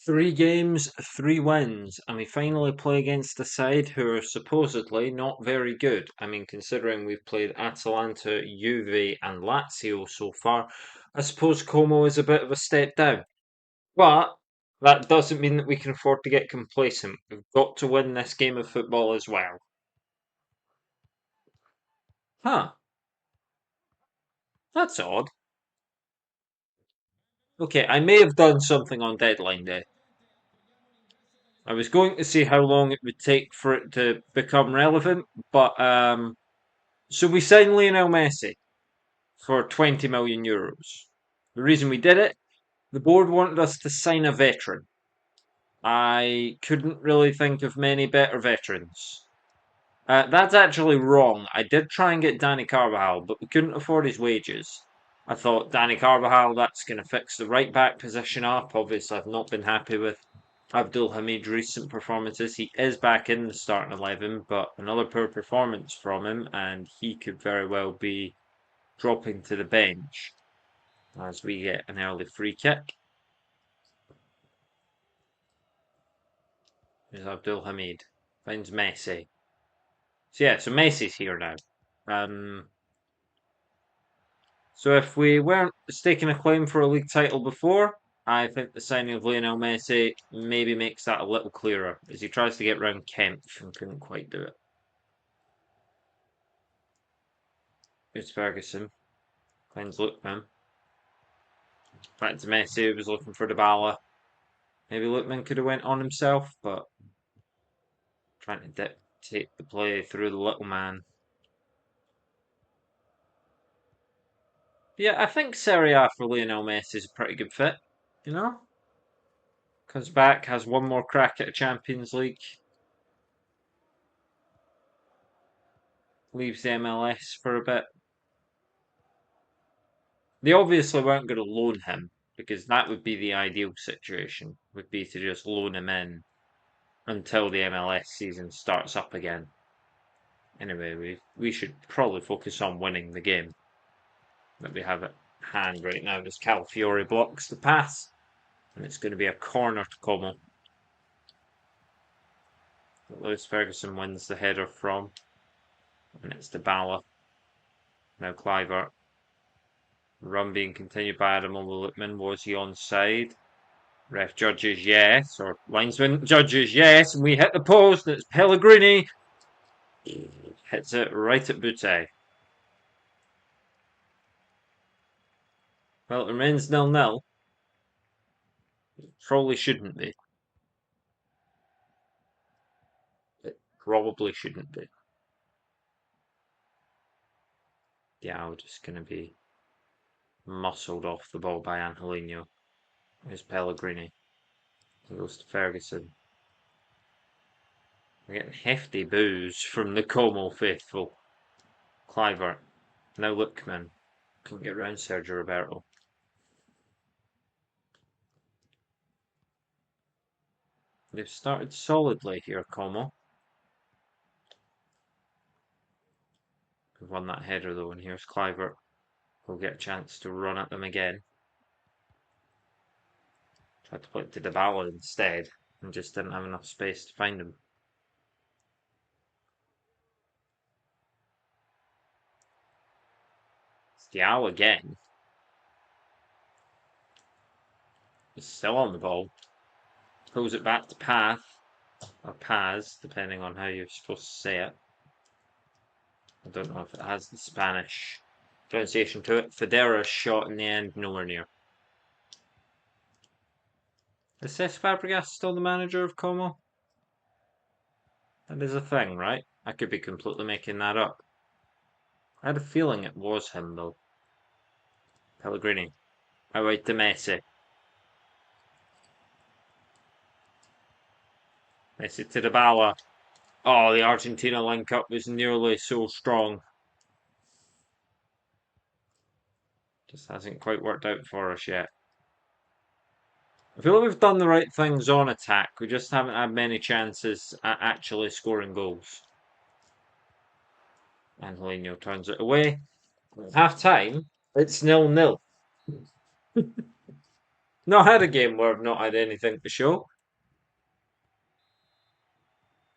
Three games, three wins, and we finally play against a side who are supposedly not very good. I mean, considering we've played Atalanta, Juve, and Lazio so far, I suppose Como is a bit of a step down. But that doesn't mean that we can afford to get complacent. We've got to win this game of football as well. Huh, that's odd. Okay, I may have done something on deadline day. I was going to see how long it would take for it to become relevant, but so we signed Lionel Messi for 20 million euros. The reason we did it, the board wanted us to sign a veteran. I couldn't really think of many better veterans. That's actually wrong. I did try and get Danny Carvajal, but we couldn't afford his wages. I thought Danny Carvajal, that's going to fix the right back position up. Obviously, I've not been happy with Abdul Hamid's recent performances. He is back in the starting 11, but another poor performance from him, and he could very well be dropping to the bench as we get an early free kick. There's Abdul Hamid. Finds Messi. So yeah, so Messi's here now. So if we weren't staking a claim for a league title before, I think the signing of Lionel Messi maybe makes that a little clearer, as he tries to get round Kempf and couldn't quite do it. Here's Ferguson. Finds Lookman. Back to Messi, who was looking for Dybala. Maybe Lookman could have went on himself, but trying to dictate the play through the little man. Yeah, I think Serie A for Lionel Messi is a pretty good fit, you know? Comes back, has one more crack at a Champions League. Leaves the MLS for a bit. They obviously weren't going to loan him, because that would be the ideal situation, would be to just loan him in until the MLS season starts up again. Anyway, we should probably focus on winning the game that we have at hand right now. As Calafiore blocks the pass, and it's going to be a corner to Como. Lewis Ferguson wins the header from, and it's Dybala. Now Clivert. Run being continued by Adam Lookman. Was he onside? Ref judges yes, or linesman judges yes, and we hit the post, and it's Pellegrini. Hits it right at Butte. Well, it remains 0-0. It probably shouldn't be. It probably shouldn't be. Yeah, we're just going to be muscled off the ball by Angelino. Here's Pellegrini. He goes to Ferguson. We're getting hefty boos from the Como faithful. Clivert. Now Lookman. Couldn't get round Sergio Roberto. They've started solidly here, Como. We've won that header though, and here's Clivert. We'll get a chance to run at them again. Tried to put it to Dybala instead, and just didn't have enough space to find him. It's Diao again. He's still on the ball. Pulls it back to Path, or Paz, depending on how you're supposed to say it. I don't know if it has the Spanish pronunciation to it. Federa's shot in the end, nowhere near. Is Cesc Fabregas still the manager of Como? That is a thing, right? I could be completely making that up. I had a feeling it was him, though. Pellegrini. Away to Messi. Messi to Dybala. Oh, the Argentina link-up was nearly so strong. Just hasn't quite worked out for us yet. I feel like we've done the right things on attack. We just haven't had many chances at actually scoring goals. Angelino turns it away. Half time, it's 0-0. No, I had a game where I've not had anything to show.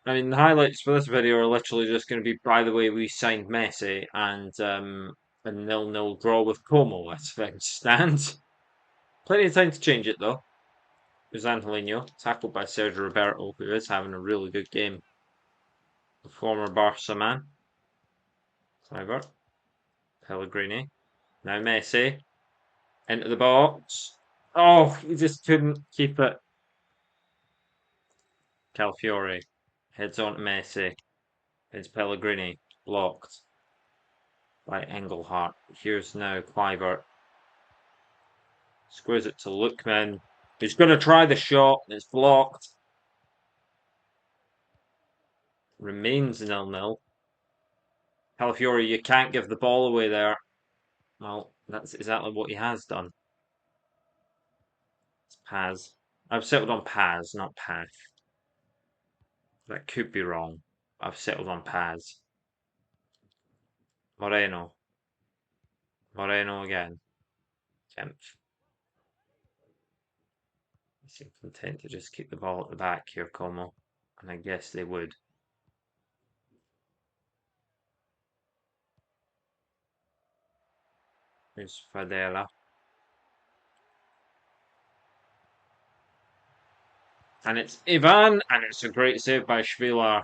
I mean, the highlights for this video are literally just going to be, by the way, we signed Messi and a 0-0 draw with Como as things stand. Plenty of time to change it though. There's Angelino, tackled by Sergio Roberto, who is having a really good game. The former Barca man. Clever. Pellegrini. Now Messi. Into the box. Oh, he just couldn't keep it. Calafiori. Heads on to Messi. It's Pellegrini. Blocked by Engelhardt. Here's now Kluivert. Squares it to Lookman. He's going to try the shot. It's blocked. Remains 0-0. Calafiori, you can't give the ball away there. Well, that's exactly what he has done. It's Paz. I've settled on Paz, not Path. That could be wrong. I've settled on Paz. Moreno. Moreno again. Kempf. They seem content to just keep the ball at the back here, Como. And I guess they would. Here's Fadela. And it's Ivan, and it's a great save by Schwiler.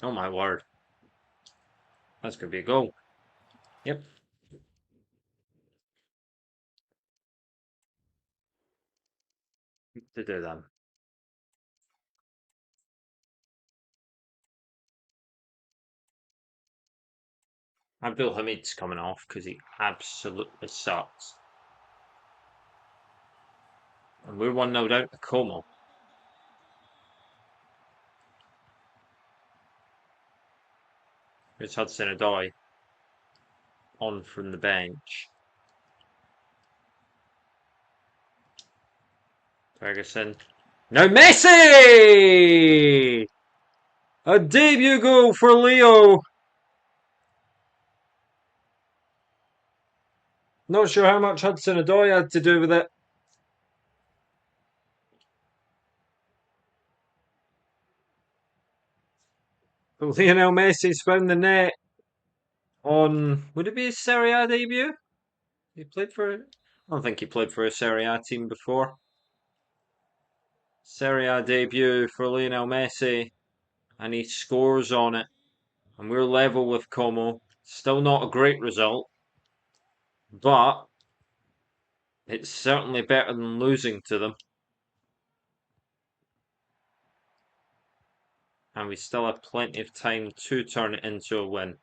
Oh my word. That's going to be a goal. Yep. To do them. Abdul Hamid's coming off because he absolutely sucks. And we're 1-0 down to Como. Here's Hudson-Odoi on from the bench. Ferguson. Now Messi! A debut goal for Leo. Not sure how much Hudson-Odoi had to do with it. But Lionel Messi's found the net on, would it be his Serie A debut? He played for, I don't think he played for a Serie A team before. Serie A debut for Lionel Messi, and he scores on it. And we're level with Como. Still not a great result, but it's certainly better than losing to them. And we still have plenty of time to turn it into a win.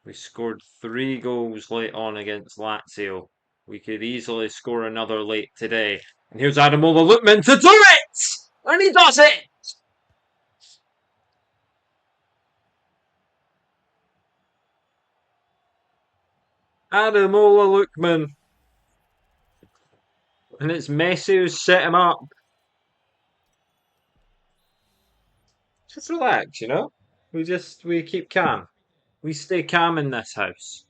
We scored 3 goals late on against Lazio. We could easily score another late today. And here's Ademola Lookman to do it! And he does it! Ademola Lookman. And it's Messi who's set him up. Just relax, you know? We keep calm. We stay calm in this house.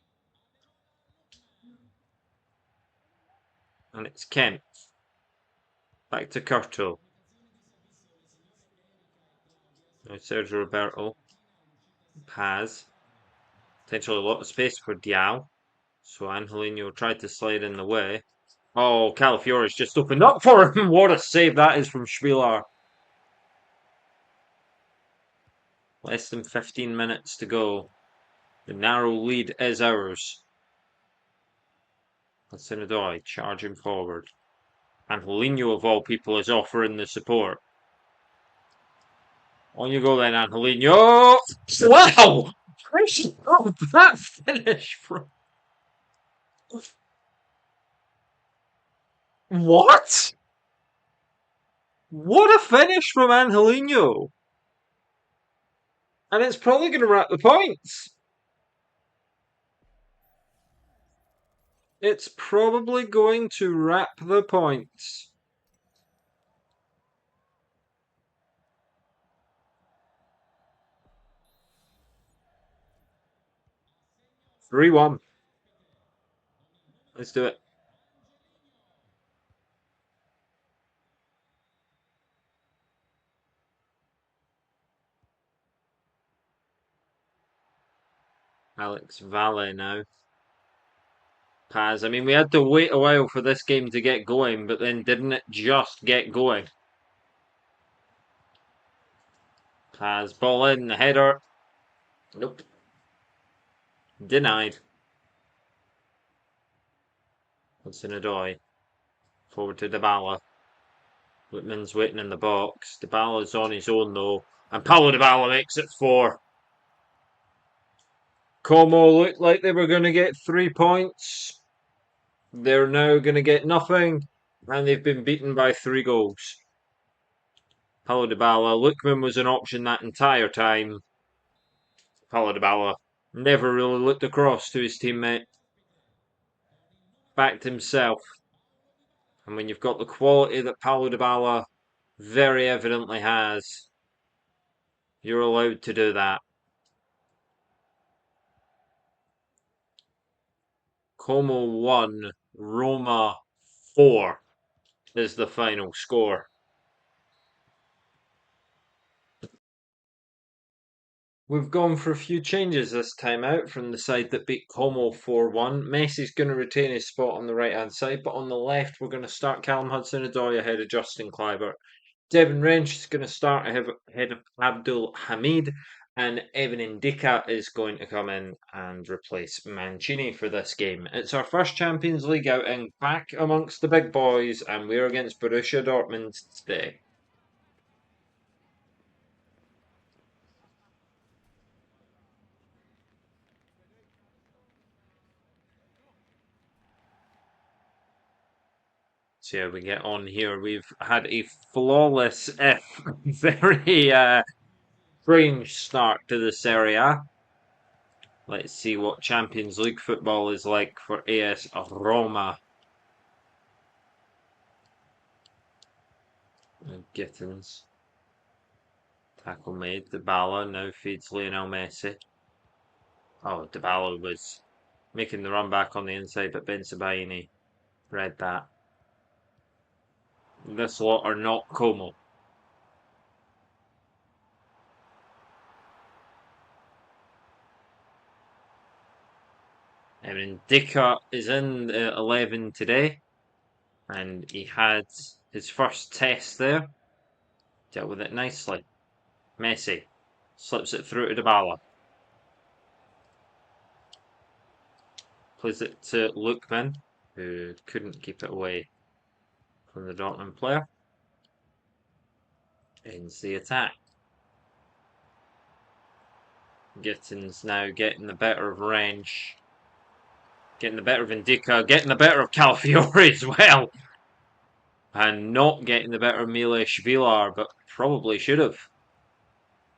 And it's Kent. Back to Curto. Now Sergio Roberto. Paz. Potentially a lot of space for Diao. So Angelino tried to slide in the way. Oh, Calafiori's just opened up for him. What a save that is from Schwiler. Less than 15 minutes to go. The narrow lead is ours. Hudson-Odoi charging forward. Angelino, of all people, is offering the support. On you go then, Angelino. Wow! Gracious, oh, that finish from... What? What a finish from Angelino! And it's probably going to wrap the points. It's probably going to wrap the points. 3-1. Let's do it. Alex Valle now. Paz. I mean, we had to wait a while for this game to get going, but then didn't it just get going? Paz, ball in, the header. Nope. Denied. Hudson-Odoi. Forward to Dybala. Whitman's waiting in the box. Dybala's on his own though. And Paulo Dybala makes it 4. Como looked like they were going to get 3 points. They're now going to get nothing. And they've been beaten by 3 goals. Paulo Dybala. Lookman was an option that entire time. Paulo Dybala never really looked across to his teammate. Backed himself. And when you've got the quality that Paulo Dybala very evidently has, you're allowed to do that. Como 1, Roma 4 is the final score. We've gone for a few changes this time out from the side that beat Como 4-1. Messi's going to retain his spot on the right-hand side, but on the left we're going to start Callum Hudson-Odoi ahead of Justin Kluivert. Devin Wrench is going to start ahead of Abdul Hamid, and Evan Ndika is going to come in and replace Mancini for this game. It's our first Champions League outing back amongst the big boys, and we're against Borussia Dortmund today. See how we get on here. We've had a flawless, if very strange start to the Serie A. Let's see what Champions League football is like for AS Roma. Gittins. Tackle made. Dybala now feeds Lionel Messi. Oh, Dybala was making the run back on the inside, but Ben Sebaini read that. This lot are not Como. I mean, Dika is in the 11 today, and he had his first test there. Dealt with it nicely. Messi slips it through to Dybala. Plays it to Lookman, who couldn't keep it away from the Dortmund player. Ends the attack. Gittins now getting the better of Wrench. Getting the better of Indica. Getting the better of Calafiore as well. And not getting the better of Milos Vilar, but probably should have.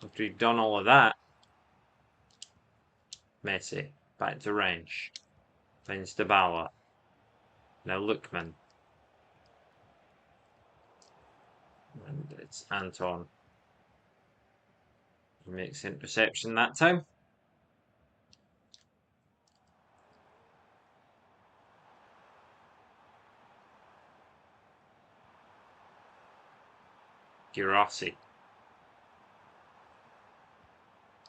After he'd done all of that. Messi. Back to Wrench. Finds Dybala. Now Lookman. And it's Anton. He makes interception that time. Girassi.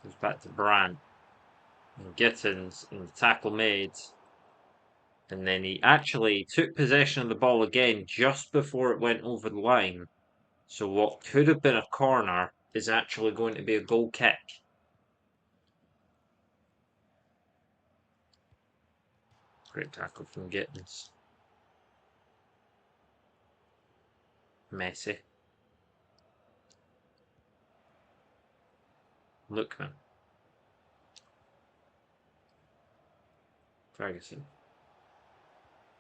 Goes back to Brandt. And Gittins and the tackle made. And then he actually took possession of the ball again just before it went over the line. So what could have been a corner is actually going to be a goal kick. Great tackle from Gittins. Messi. Lookman. Ferguson.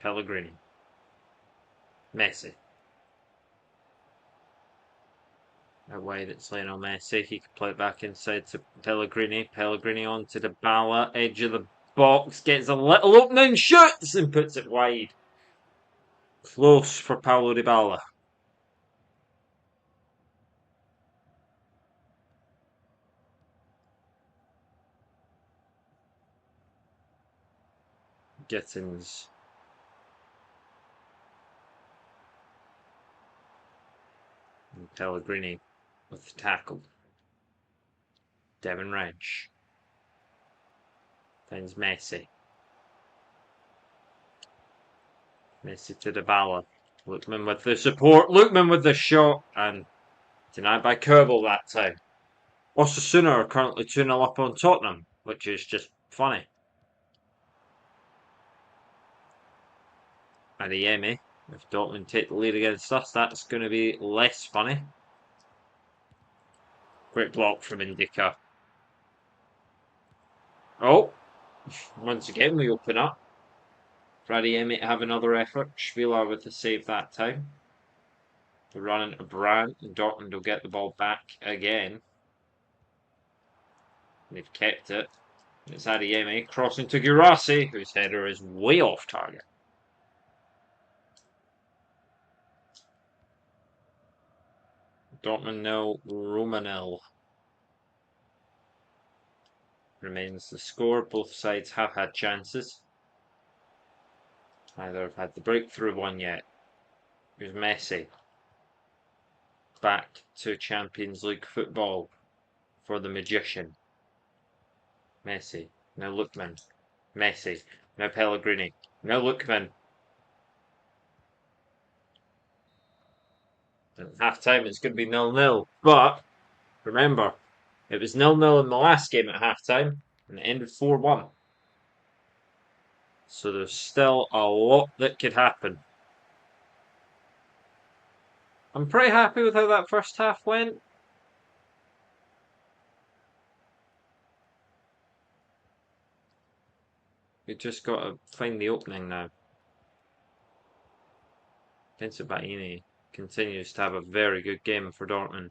Pellegrini. Messi. Out wide, it's Lionel Messi. He could play it back inside to Pellegrini. Pellegrini on to Dybala. Edge of the box. Gets a little opening. Shoots and puts it wide. Close for Paulo Dybala. Gittins And Pellegrini with the tackle. Devin Wrench. Finds Messi. Messi to Dybala. Lookman with the support. Lookman with the shot. And denied by Kerbal that time. Osasuna are currently 2-0 up on Tottenham, which is just funny. Adeyemi. If Dortmund take the lead against us, that's going to be less funny. Great block from Indica. Oh, once again we open up. Adeyemi to have another effort. Spieler with the save that time. The run into Brandt, and Dortmund will get the ball back again. They've kept it. It's Adeyemi crossing to Guirassy, whose header is way off target. Dortmund 0, Roma 0. Remains the score. Both sides have had chances. Neither have had the breakthrough one yet. Here's Messi. Back to Champions League football for the magician. Messi. Now Lookman. Messi. Now Pellegrini. Now Lookman. At half time it's going to be 0-0. But remember, it was 0-0 in the last game at half time and it ended 4-1. So there's still a lot that could happen. I'm pretty happy with how that first half went. We just got to find the opening now. Vincent Baini continues to have a very good game for Dortmund.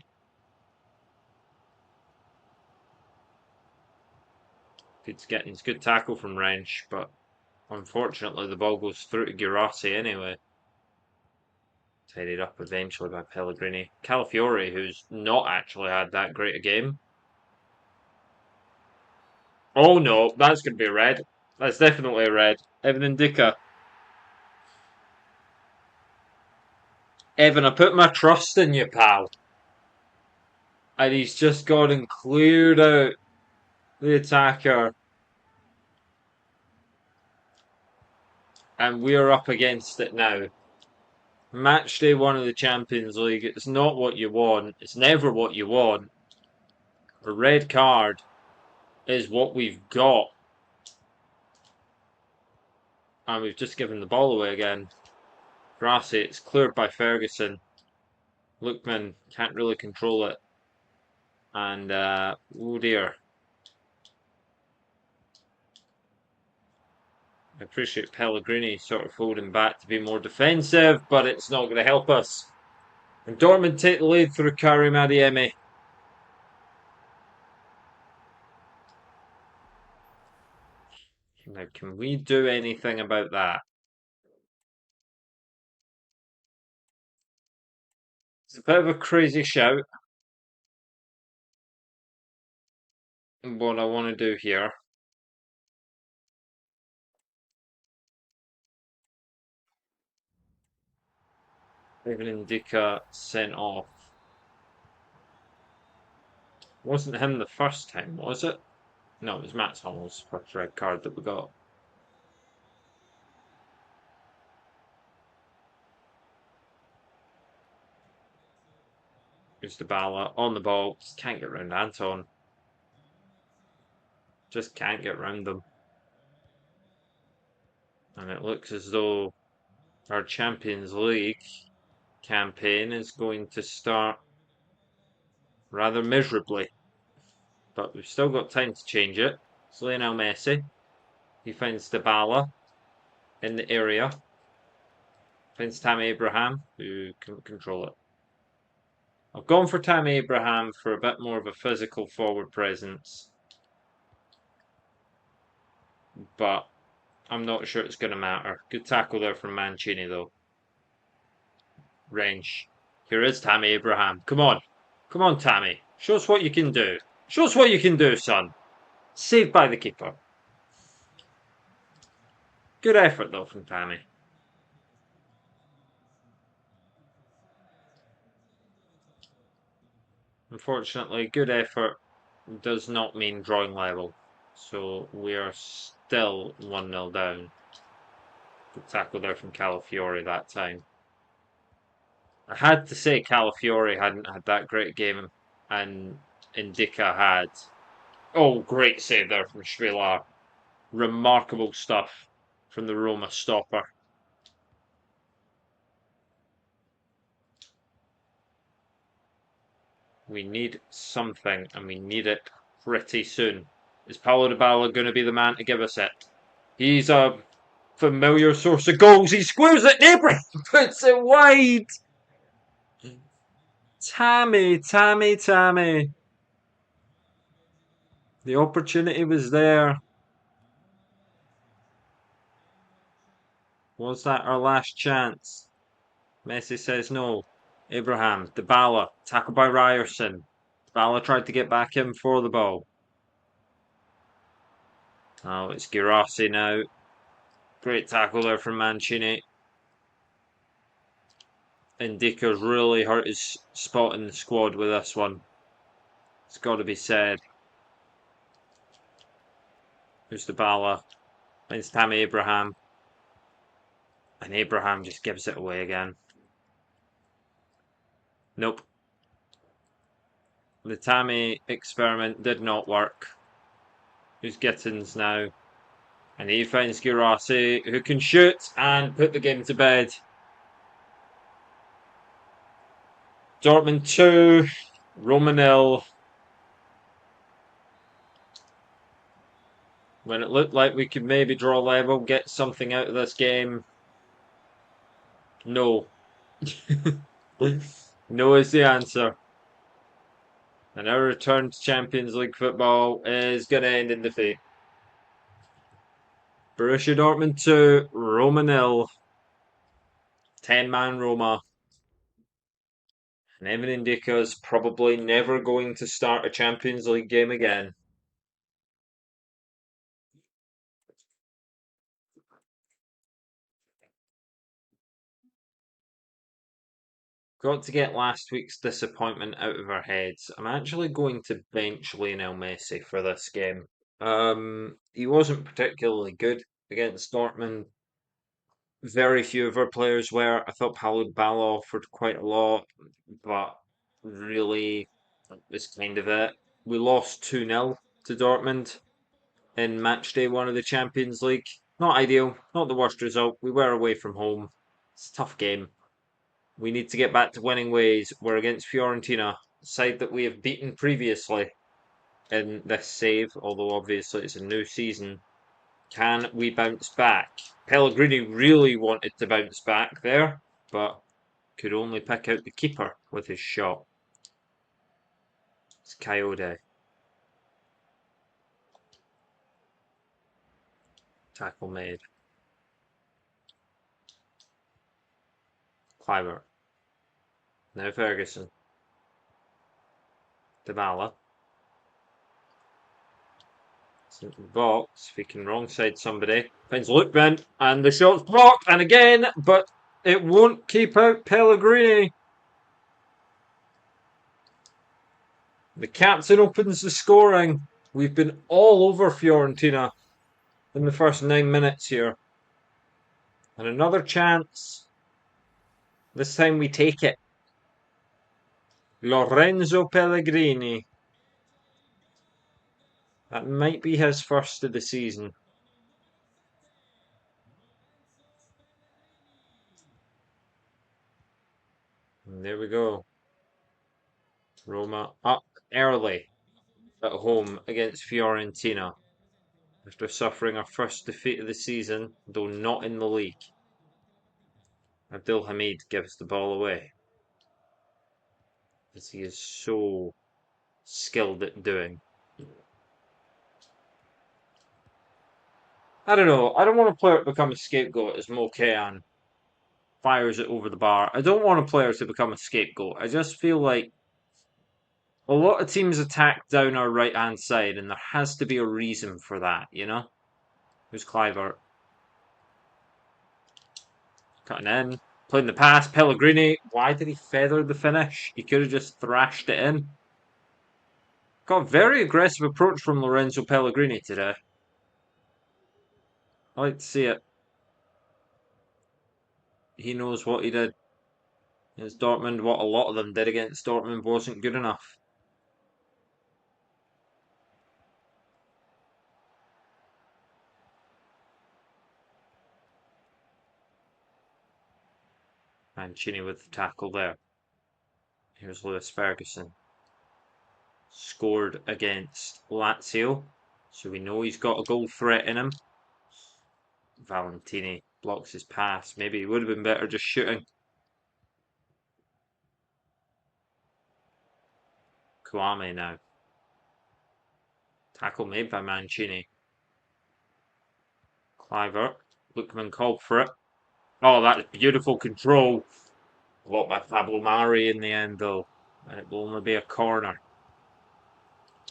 He's getting his good tackle from Wrench, but unfortunately the ball goes through to Guirassy anyway. Tidied up eventually by Pellegrini. Calafiori, who's not actually had that great a game. Oh no, that's going to be a red. That's definitely a red. Evan Indica. Evan, I put my trust in you, pal. And he's just gone and cleared out the attacker. And we're up against it now. Match day 1 of the Champions League. It's not what you want. It's never what you want. A red card is what we've got. And we've just given the ball away again. Grassy, it's cleared by Ferguson. Lookman can't really control it. And, oh dear. I appreciate Pellegrini sort of holding back to be more defensive, but it's not going to help us. And Dortmund take the lead through Karim Adeyemi. Now, can we do anything about that? It's a bit of a crazy shout. What I want to do here. Even Indica sent off. Wasn't him the first time, was it? No, it was Matt Hummels' first red card that we got. Here's Dybala on the ball. Just can't get round Anton. Just can't get round them. And it looks as though our Champions League campaign is going to start rather miserably. But we've still got time to change it. It's Lionel Messi. He finds Dybala in the area. Finds Tammy Abraham, who can control it. I've gone for Tammy Abraham for a bit more of a physical forward presence. But I'm not sure it's going to matter. Good tackle there from Mancini, though. Wrench. Here is Tammy Abraham. Come on. Come on, Tammy. Show us what you can do. Show us what you can do, son. Saved by the keeper. Good effort, though, from Tammy. Unfortunately, good effort does not mean drawing level. So we are still 1-0 down. Good tackle there from Calafiori that time. I had to say Calafiori hadn't had that great game, and Indica had. Oh, great save there from Shvilar. Remarkable stuff from the Roma stopper. We need something, and we need it pretty soon. Is Paulo Dybala going to be the man to give us it? He's a familiar source of goals. He squares it, and Abraham puts it wide. Tammy. The opportunity was there. Was that our last chance? Messi says no. Abraham, Dybala, tackled by Ryerson. Dybala tried to get back in for the ball. Oh, it's Girassi now. Great tackle there from Mancini. Indica's really hurt his spot in the squad with this one. It's got to be said. Who's Dybala? It's Tammy Abraham. And Abraham just gives it away again. Nope. The Tammy experiment did not work. Who's Gittins now? And he finds Girassi, who can shoot and put the game to bed. Dortmund 2, Roma 0. When it looked like we could maybe draw level, get something out of this game. No. No is the answer. And our return to Champions League football is going to end in defeat. Borussia Dortmund 2, Roma 0. 10-man Roma. And Evan Indica is probably never going to start a Champions League game again. Got to get last week's disappointment out of our heads. I'm actually going to bench Lionel Messi for this game. He wasn't particularly good against Dortmund. Very few of our players were. I thought Paulo Dybala offered quite a lot, but really, that was kind of it. We lost 2-0 to Dortmund in match day one of the Champions League. Not ideal, not the worst result. We were away from home. It's a tough game. We need to get back to winning ways. We're against Fiorentina, a side that we have beaten previously in this save, although obviously it's a new season. Can we bounce back? Pellegrini really wanted to bounce back there, but could only pick out the keeper with his shot. It's Coyote. Tackle made. Cliver. Now Ferguson. Dybala. Box, if he can wrong side somebody. Finds Lookman, and the shot's blocked, and again, but it won't keep out Pellegrini. The captain opens the scoring. We've been all over Fiorentina in the first 9 minutes here. And another chance. This time we take it. Lorenzo Pellegrini. That might be his first of the season. And there we go. Roma up early at home against Fiorentina after suffering our first defeat of the season, though not in the league. Abdul Hamid gives the ball away, as he is so skilled at doing. I don't know. I don't want a player to become a scapegoat as Mo Kean fires it over the bar. I don't want a player to become a scapegoat. I just feel like a lot of teams attack down our right hand side, and there has to be a reason for that, you know? Who's Cliver? Cutting in. Playing the pass. Pellegrini. Why did he feather the finish? He could have just thrashed it in. Got a very aggressive approach from Lorenzo Pellegrini today. I like to see it. He knows what he did against Dortmund. What a lot of them did against Dortmund wasn't good enough. Mancini with the tackle there. Here's Lewis Ferguson. Scored against Lazio, so we know he's got a goal threat in him. Valentini blocks his pass. Maybe he would have been better just shooting. Kouame now. Tackle made by Mancini. Kluivert. Lookman called for it. Oh, that's beautiful control. Blocked by Pablo Mari in the end, though. And it will only be a corner.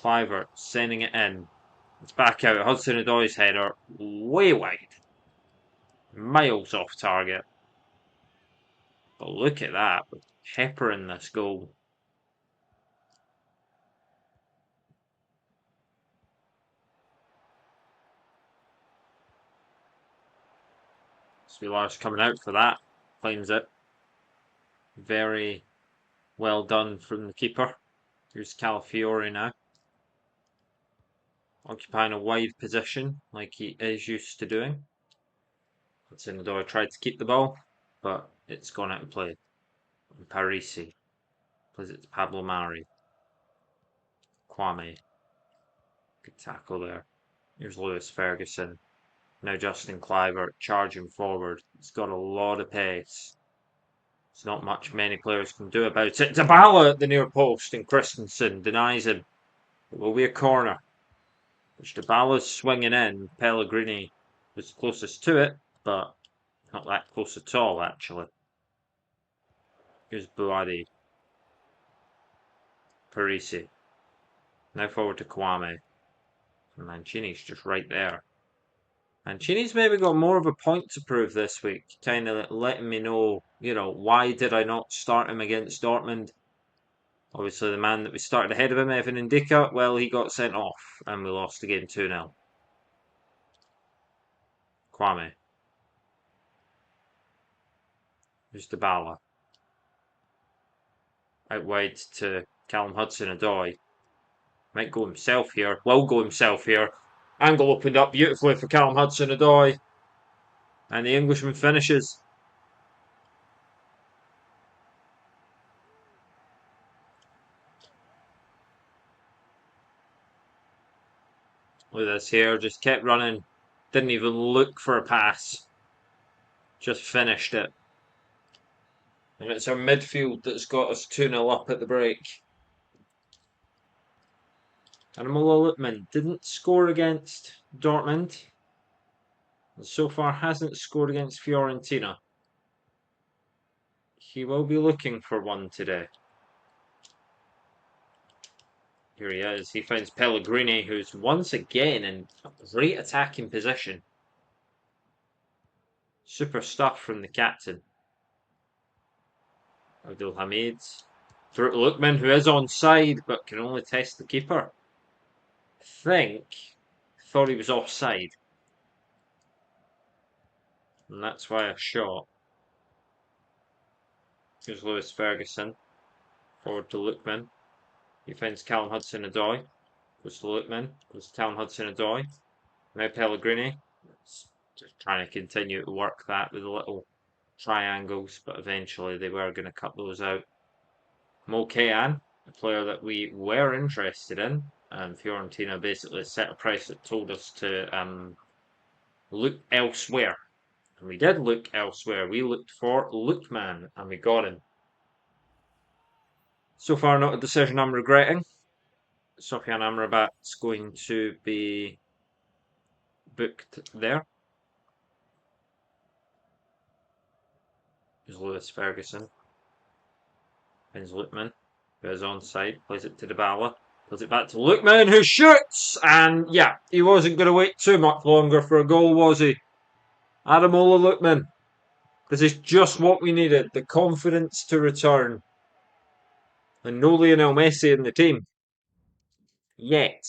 Kluivert sending it in. It's back out. Hudson-Odoi's header. Way wide. Miles off target. But look at that. We're peppering this goal. Svilar's coming out for that. Claims it. Very well done from the keeper. Here's Calafiore now. Occupying a wide position like he is used to doing. Hudson-Odoi tried to keep the ball, but it's gone out of play. And Parisi plays it to Pablo Mari. Kwame. Good tackle there. Here's Lewis Ferguson. Now Justin Kluivert charging forward. He's got a lot of pace. There's not much many players can do about it. Dybala at the near post and Christensen denies him. It will be a corner. Which Dybala's swinging in. Pellegrini was closest to it, but not that close at all, actually. Here's Buadi. Parisi. Now forward to Kwame. And Mancini's just right there. Mancini's maybe got more of a point to prove this week. Kind of letting me know, why did I not start him against Dortmund? Obviously, the man that we started ahead of him, Evan Ndicka, well, he got sent off and we lost the game 2-0. Kwame. Here's Dybala. Out wide to Callum Hudson-Odoi. Might go himself here. Will go himself here. Angle opened up beautifully for Callum Hudson-Odoi. And the Englishman finishes. Look at this here. Just kept running. Didn't even look for a pass. Just finished it. And it's our midfield that's got us 2-0 up at the break. Ademola Lookman didn't score against Dortmund. And so far hasn't scored against Fiorentina. He will be looking for one today. Here he is. He finds Pellegrini, who's once again in a great attacking position. Super stuff from the captain. Abdul Hamid. Through to Lookman, who is onside, but can only test the keeper. I thought he was offside. And that's why I shot. Here's Lewis Ferguson. Forward to Lookman. He finds Callum Hudson-Odoi. Goes to Lookman. Goes to Callum Hudson-Odoi. Now Pellegrini. Just trying to continue to work that with the little triangles, but eventually they were going to cut those out. Mo Kayan, a player that we were interested in, and Fiorentina basically set a price that told us to look elsewhere. And we did look elsewhere. We looked for Lookman, and we got him. So far, not a decision I'm regretting. Sofyan Amrabat's going to be booked there. Here's Lewis Ferguson. Finds Lookman, who is onside, plays it to Dybala, plays it back to Lookman, who shoots! And yeah, he wasn't going to wait too much longer for a goal, was he? Ademola Lookman. This is just what we needed, the confidence to return. And no Lionel Messi in the team. yet.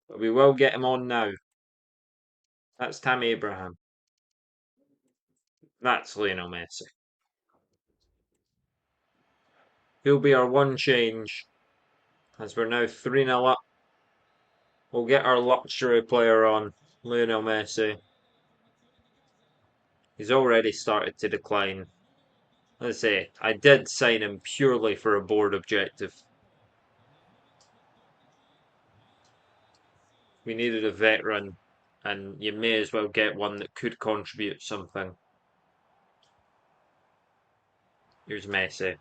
But we will get him on now. That's Tammy Abraham. That's Lionel Messi. He'll be our one change, as we're now 3-0 up. We'll get our luxury player on, Lionel Messi. He's already started to decline. Let's say, I did sign him purely for a board objective. We needed a veteran, and you may as well get one that could contribute something. Here's Messi.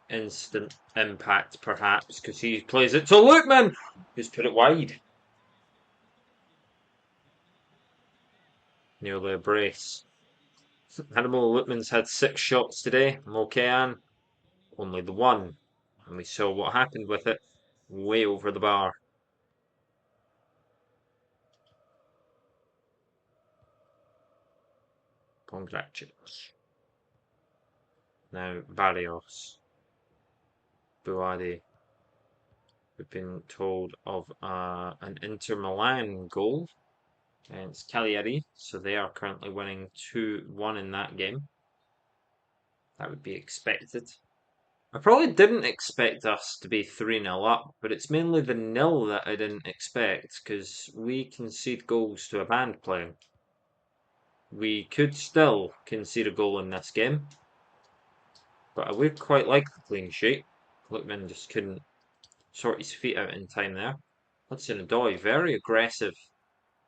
Instant impact, perhaps, because he plays it to Lookman, who's put it wide. Nearly a brace. Hannibal Lookman's had 6 shots today. Mokean, only the one. And we saw what happened with it. Way over the bar. Pongracic. Now Barrios. Buadi. We've been told of an Inter Milan goal against Cagliari, so they are currently winning 2-1 in that game. That would be expected. I probably didn't expect us to be 3-0 up, but it's mainly the nil that I didn't expect, because we concede goals to a band playing. We could still concede a goal in this game, but I would quite like the clean sheet. Lookman just couldn't sort his feet out in time there. Hudson-Odoi, very aggressive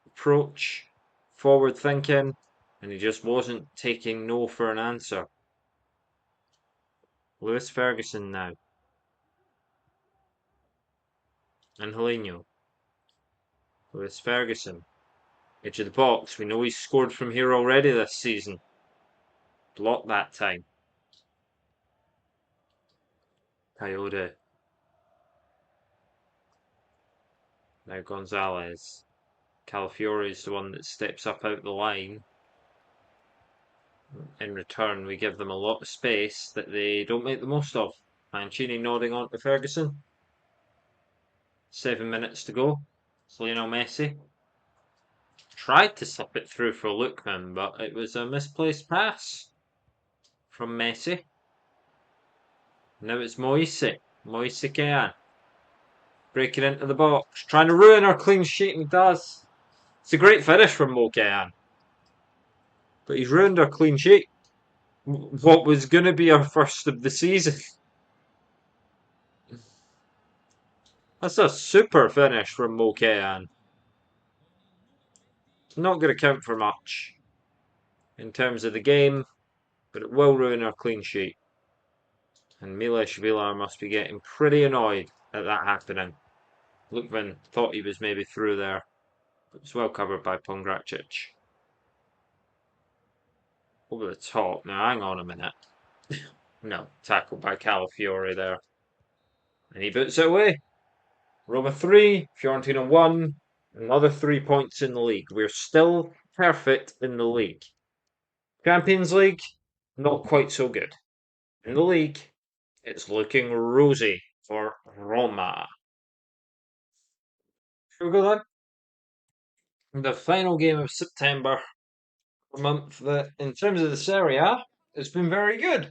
approach, forward thinking, and he just wasn't taking no for an answer. Lewis Ferguson now. Angelino. Lewis Ferguson. Edge of the box. We know he's scored from here already this season. Blocked that time. Coyote. Now Gonzalez. Calafiore is the one that steps up out the line. In return, we give them a lot of space that they don't make the most of. Mancini nodding on to Ferguson. 7 minutes to go. It's Lionel Messi. Tried to slip it through for Lookman, but it was a misplaced pass from Messi. Now it's Moise. Moise Kean. Breaking into the box. Trying to ruin our clean sheet, and he does. It's a great finish from Mo Kean. But he's ruined our clean sheet. What was going to be our first of the season. That's a super finish from Mo Kean. Not going to count for much in terms of the game, but it will ruin our clean sheet. And Milesh Vilar must be getting pretty annoyed at that happening. Lookman thought he was maybe through there, but it's well covered by Pongracic. Over the top. Now, hang on a minute. No, tackled by Calafiore there. And he boots it away. Roma 3, Fiorentina 1. Another 3 points in the league. We're still perfect in the league. Champions League, not quite so good. In the league, it's looking rosy for Roma. Shall we go then? The final game of September, a month that, in terms of the Serie A, it's been very good.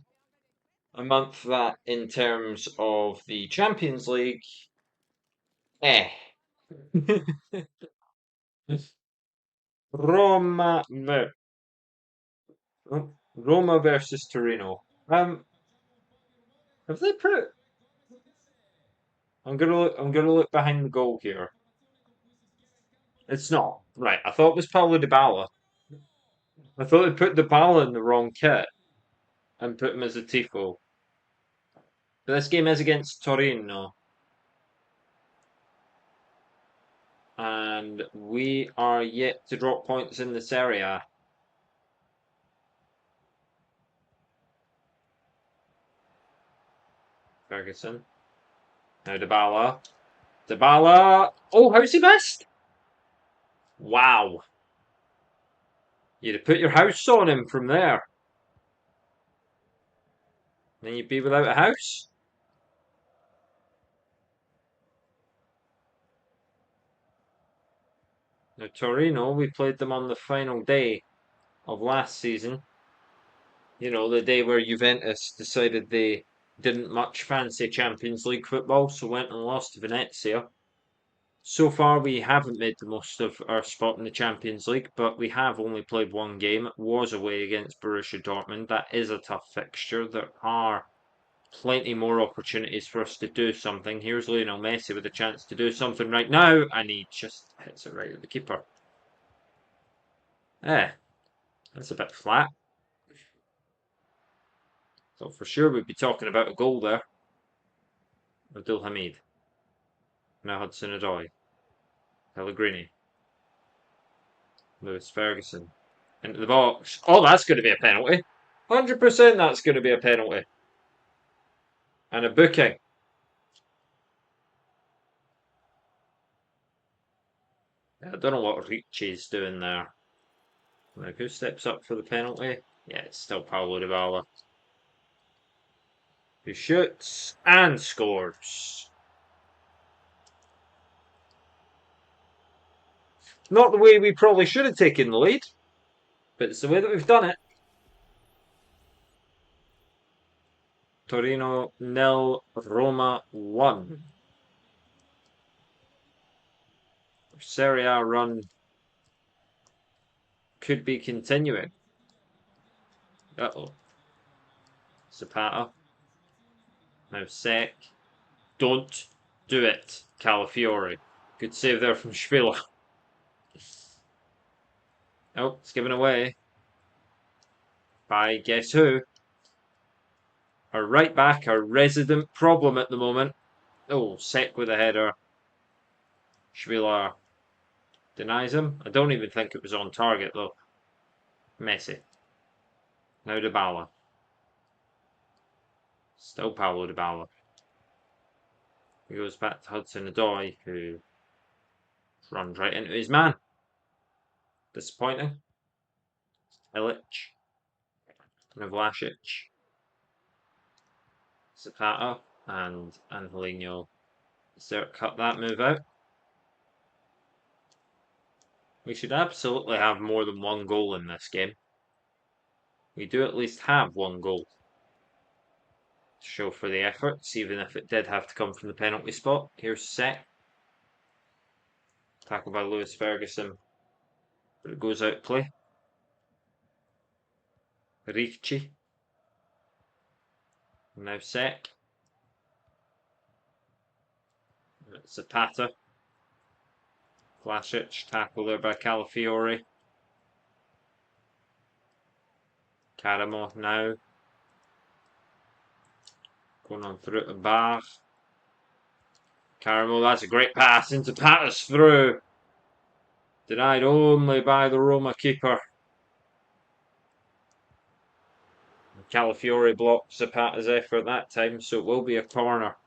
A month that, in terms of the Champions League, eh. Roma, Roma versus Torino. Have they put? I'm gonna look behind the goal here. It's not right. I thought it was Paulo Dybala. I thought they put Dybala in the wrong kit and put him as a tifo. But this game is against Torino, and we are yet to drop points in the Serie A. Ferguson. Now Dybala. Dybala. Oh, how's he missed? Wow. You'd have put your house on him from there. Then you'd be without a house. Now, Torino, we played them on the final day of last season. You know, the day where Juventus decided they didn't much fancy Champions League football, so went and lost to Venezia. So far, we haven't made the most of our spot in the Champions League, but we have only played one game. It was away against Borussia Dortmund. That is a tough fixture. There are plenty more opportunities for us to do something. Here's Lionel Messi with a chance to do something right now, and he just hits it right at the keeper. That's a bit flat. Thought for sure we'd be talking about a goal there. Abdul Hamid. Now Hudson-Odoi. Pellegrini. Lewis Ferguson. Into the box. Oh, that's going to be a penalty. 100% that's going to be a penalty. And a booking. I don't know what Ricci's doing there. Like, who steps up for the penalty? Yeah, it's still Paulo Dybala. Who shoots and scores. Not the way we probably should have taken the lead, but it's the way that we've done it. Torino 0, Roma 1. Serie A run could be continuing. Uh-oh. Zapata. Now Sek. Don't do it, Calafiori. Good save there from Spiller. Oh, it's given away by guess who? Our right back, our resident problem at the moment. Oh, Sek with a header. Spiller denies him. I don't even think it was on target though. Messi. Now Dybala. Still Paulo Dybala. He goes back to Hudson-Odoi, who runs right into his man. Disappointing. Ilic. Vlasic. Zapata and Angelino. Cut that move out. We should absolutely have more than one goal in this game. We do at least have one goal to show for the efforts, even if it did have to come from the penalty spot. Here's Sek. Tackled by Lewis Ferguson. But it goes out play. Ricci. Now Sek. Zapata. Vlasic. Tackle there by Calafiori. Karamo now. Going on through to Bar. Karamo, that's a great pass into Zapata's through. Denied only by the Roma keeper. Calafiori blocked Zapata's effort that time, so it will be a corner.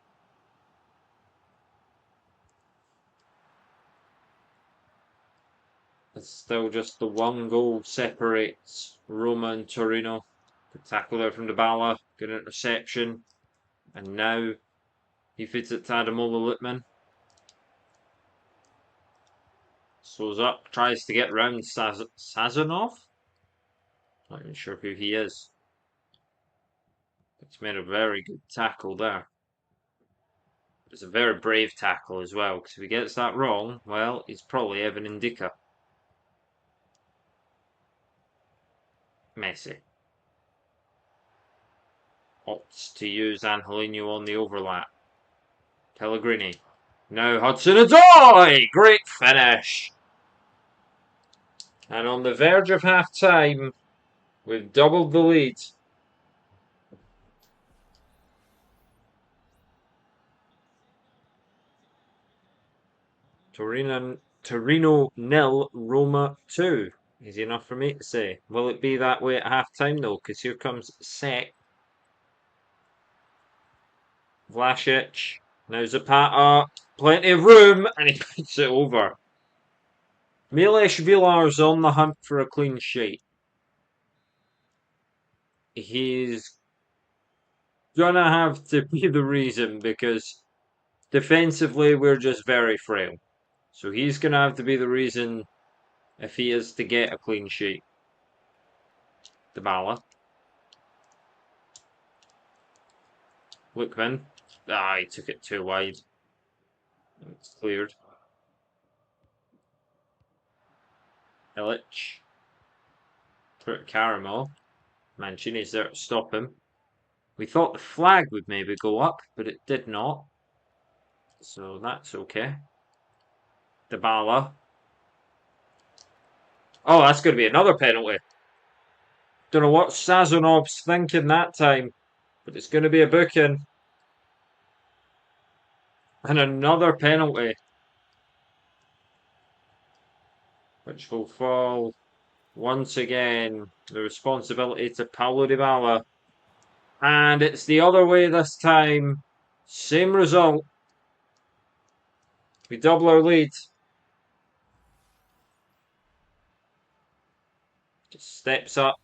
It's still just the one goal separates Roma and Torino. The tackle there from Dybala, good interception. And now he feeds it to Ademola Lookman. Slows up, tries to get round Sazonov. Not even sure who he is. It's made a very good tackle there. It's a very brave tackle as well, because if he gets that wrong, well, he's probably Evan Indica. Messi. Opts to use Angelino on the overlap. Pellegrini. Now Hudson-Odoi! Great finish! And on the verge of half-time, we've doubled the lead. Torino 0, Roma 2. Easy enough for me to say. Will it be that way at half-time though? Because here comes Sek. Vlasic. Now Zapata. Plenty of room. And he puts it over. Milos Villar's on the hunt for a clean sheet. He's gonna have to be the reason because defensively we're just very frail. So he's gonna have to be the reason if he is to get a clean sheet. Dybala. Lookman. Ah, he took it too wide. It's cleared. Illich. Put Caramel. Mancini's there to stop him. We thought the flag would maybe go up, but it did not. So that's okay. Dybala. Oh, that's going to be another penalty. Don't know what Sazonov's thinking that time, but it's going to be a booking. And another penalty, which will fall once again the responsibility to Paulo Dybala. And it's the other way this time. Same result. We double our lead. Just steps up,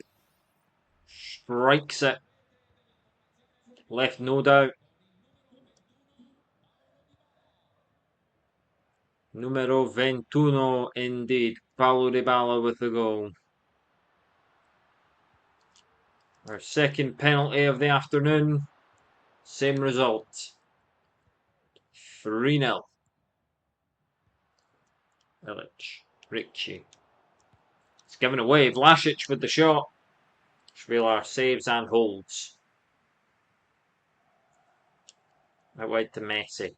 strikes it. Left no doubt. Numero 21 indeed. Paulo Dybala with the goal. Our second penalty of the afternoon. Same result. 3-0. Illich. Ricci. It's given away. Vlasic with the shot. Švilar saves and holds. Out wide to Messi.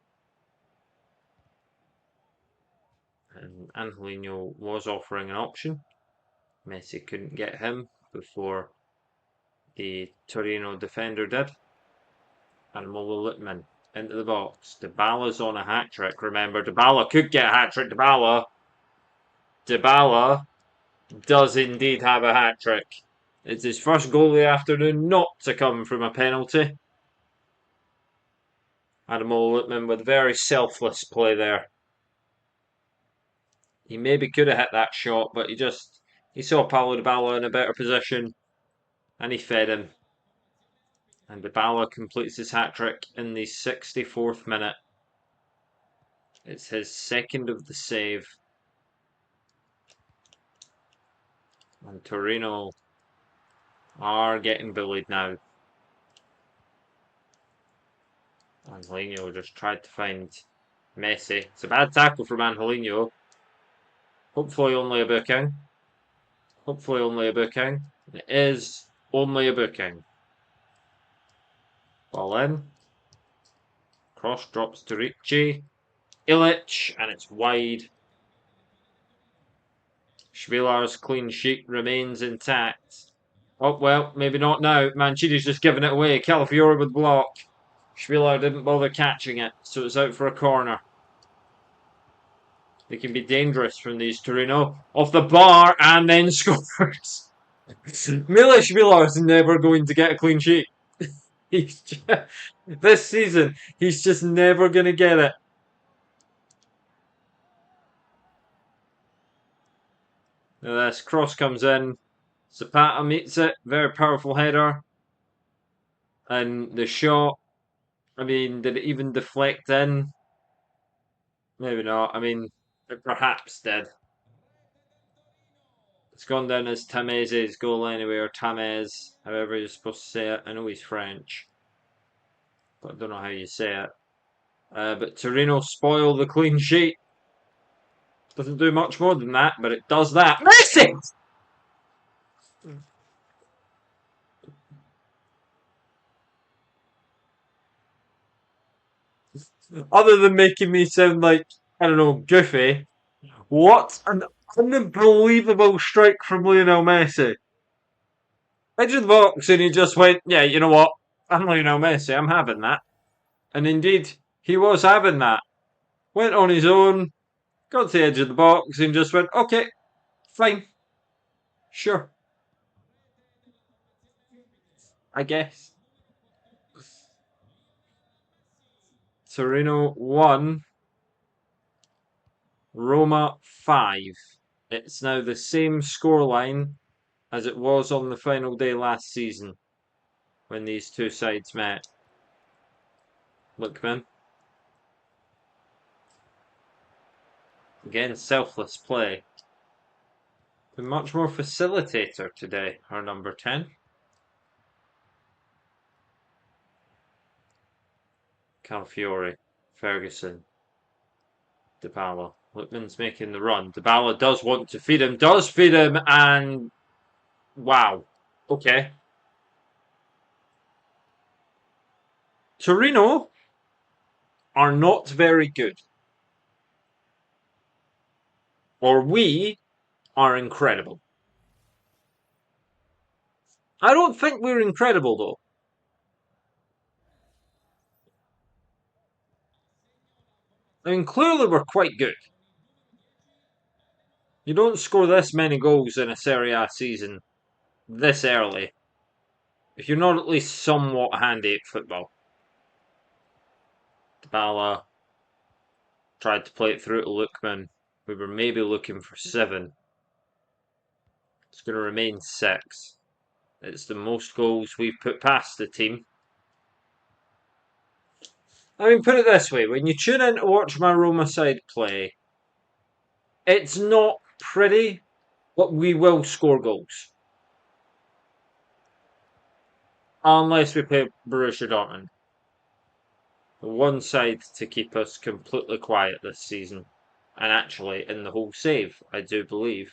And Angelino was offering an option. Messi couldn't get him before the Torino defender did. And Mola Littman into the box. Dybala's on a hat-trick. Remember, Dybala could get a hat-trick. Dybala does indeed have a hat-trick. It's his first goal of the afternoon not to come from a penalty. Adam Littman with very selfless play there. He maybe could have hit that shot, but he saw Paulo Dybala in a better position and he fed him. And Dybala completes his hat-trick in the 64th minute. It's his second of the save. And Torino are getting bullied now. Angelino just tried to find Messi. It's a bad tackle from Angelino. Hopefully only a booking. Hopefully only a booking. It is only a booking. Ball in. Cross drops to Ricci. Illich, and it's wide. Švilar's clean sheet remains intact. Oh, well, maybe not now. Mancini's just given it away. Calafiore with block. Švilar didn't bother catching it, so it's out for a corner. They can be dangerous from these Torino. Off the bar and then scores. Mile Švilar's never going to get a clean sheet. This season, he's just never going to get it. Now this cross comes in. Zapata meets it. Very powerful header. And the shot, I mean, did it even deflect in? Maybe not. I mean, it perhaps did. It's gone down as Tamese's goal anyway, or Tamez, however you're supposed to say it. I know he's French, but I don't know how you say it. But Torino spoil the clean sheet. Doesn't do much more than that, but it does that. Messi! Other than making me sound like, I don't know, goofy, what an unbelievable strike from Lionel Messi. Edge of the box, and he just went, yeah, you know what? I'm Lionel Messi, I'm having that. And indeed, he was having that. Went on his own, got to the edge of the box, and just went, okay, fine. Sure. I guess. Torino 1, Roma 5. It's now the same scoreline as it was on the final day last season when these two sides met. Lookman. Again, selfless play. Been much more facilitator today, our number 10. Calfiore, Ferguson, Dybala. Lippmann's making the run. Dybala does want to feed him, and wow. Okay. Torino are not very good. Or we are incredible. I don't think we're incredible, though. I mean, clearly we're quite good. You don't score this many goals in a Serie A season this early if you're not at least somewhat handy at football. Dybala tried to play it through to Lookman. We were maybe looking for 7. It's going to remain 6. It's the most goals we've put past the team. I mean, put it this way, when you tune in to watch my Roma side play, it's not pretty, but we will score goals. Unless we play Borussia Dortmund. The one side to keep us completely quiet this season. And actually, in the whole save, I do believe.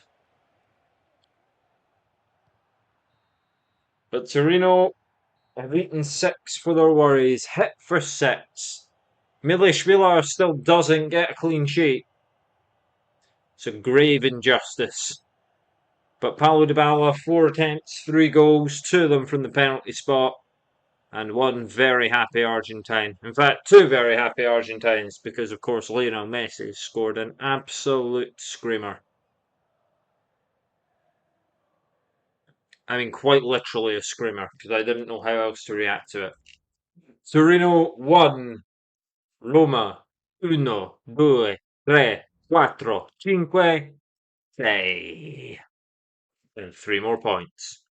But Torino have eaten 6 for their worries, hit for 6. Milishvili still doesn't get a clean sheet. It's a grave injustice. But Paulo Dybala, 4 attempts, 3 goals, 2 of them from the penalty spot, and 1 very happy Argentine. In fact, 2 very happy Argentines, because of course Lionel Messi scored an absolute screamer. I mean, quite literally a screamer, because I didn't know how else to react to it. Torino 1, Roma 1, 2, 3, 4, 5, 6. And 3 more points.